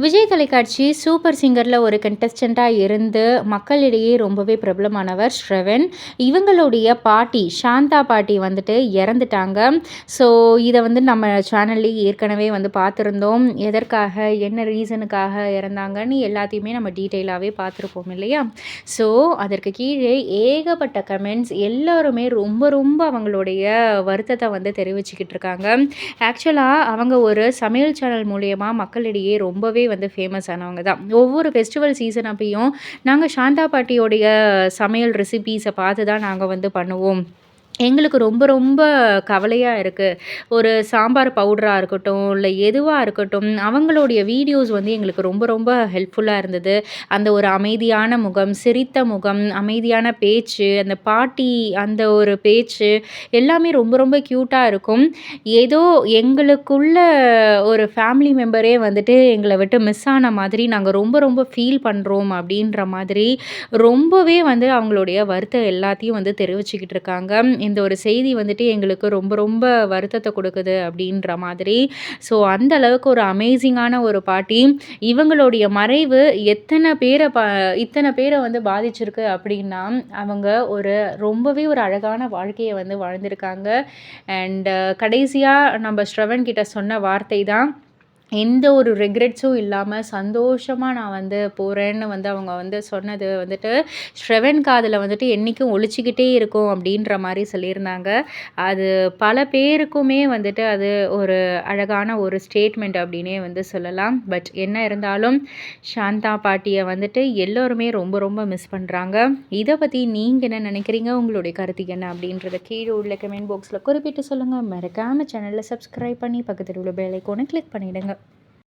விஜய் தொலைக்காட்சி சூப்பர் சிங்கரில் ஒரு கண்டஸ்டண்ட்டாக இருந்து மக்களிடையே ரொம்பவே பிரபலமானவர் ஸ்ரவன். இவங்களுடைய பாட்டி சாந்தா பாட்டி வந்துட்டு இறந்துட்டாங்க. ஸோ இதை வந்து நம்ம சேனல்லேயே ஏற்கனவே வந்து பார்த்துருந்தோம். எதற்காக, என்ன ரீசனுக்காக இறந்தாங்கன்னு எல்லாத்தையுமே நம்ம டீட்டெயிலாகவே பார்த்துருப்போம் இல்லையா? ஸோ அதற்கு கீழே ஏகப்பட்ட கமெண்ட்ஸ், எல்லோருமே ரொம்ப ரொம்ப அவங்களுடைய வருத்தத்தை வந்து தெரிவிச்சுக்கிட்டு இருக்காங்க. ஆக்சுவலாக அவங்க ஒரு சமையல் சேனல் மூலயமா மக்களிடையே ரொம்பவே வந்து ஃபேமஸ் ஆனவங்க தான். ஒவ்வொரு ஃபெஸ்டிவல் சீசன் அப்பயும் நாங்கள் சாந்தா பாட்டியோடைய சமையல் ரெசிபீஸை பார்த்து தான் நாங்கள் வந்து பண்ணுவோம். எங்களுக்கு ரொம்ப ரொம்ப கவலையாக இருக்குது. ஒரு சாம்பார் பவுடராக இருக்கட்டும், இல்லை எதுவாக இருக்கட்டும், அவங்களுடைய வீடியோஸ் வந்து எங்களுக்கு ரொம்ப ரொம்ப ஹெல்ப்ஃபுல்லாக இருந்தது. அந்த ஒரு அமைதியான முகம், சிரித்த முகம், அமைதியான பேச்சு, அந்த பாட்டி அந்த ஒரு பேச்சு எல்லாமே ரொம்ப ரொம்ப க்யூட்டாக இருக்கும். ஏதோ எங்களுக்குள்ள ஒரு ஃபேமிலி மெம்பரே வந்துட்டு எங்களை விட்டு மிஸ் ஆன மாதிரி நாங்கள் ரொம்ப ரொம்ப ஃபீல் பண்ணுறோம் அப்படின்ற மாதிரி ரொம்பவே வந்து அவங்களுடைய வருத்தம் எல்லாத்தையும் வந்து தெரிவிச்சுக்கிட்டு இருக்காங்க. இந்த ஒரு செய்தி வந்துட்டு எங்களுக்கு ரொம்ப ரொம்ப வருத்தத்தை கொடுக்குது அப்படின்ற மாதிரி. ஸோ அந்த அளவுக்கு ஒரு அமேசிங்கான ஒரு பாட்டி. இவங்களுடைய மறைவு இத்தனை பேரை வந்து பாதிச்சிருக்கு அப்படின்னா, அவங்க ரொம்பவே ஒரு அழகான வாழ்க்கையை வந்து வாழ்ந்திருக்காங்க. அண்ட் கடைசியாக நம்ம ஸ்ரவன் கிட்ட சொன்ன வார்த்தை தான், எந்த ஒரு ரெக்ரெட்ஸும் இல்லாமல் சந்தோஷமாக நான் வந்து போகிறேன்னு வந்து அவங்க வந்து சொன்னது வந்துட்டு ஸ்ரவன் காதில் வந்துட்டு என்றைக்கும் ஒலிச்சிக்கிட்டே இருக்கும் அப்படின்ற மாதிரி சொல்லியிருந்தாங்க. அது பல பேருக்குமே வந்துட்டு அது ஒரு அழகான ஒரு ஸ்டேட்மெண்ட் அப்படின்னே வந்து சொல்லலாம். பட் என்ன இருந்தாலும் சாந்தா பாட்டியை வந்துட்டு எல்லோருமே ரொம்ப ரொம்ப மிஸ் பண்ணுறாங்க. இதை பற்றி நீங்கள் என்ன நினைக்கிறீங்க? உங்களுடைய கருத்து என்ன அப்படின்றத கீழே உள்ள கமெண்ட் பாக்ஸில் குறிப்பிட்டு சொல்லுங்கள். மறக்காமல் சேனலில் சப்ஸ்கிரைப் பண்ணி பக்கத்தில் உள்ள பெல் ஐக்கானை கிளிக் பண்ணிவிடுங்க.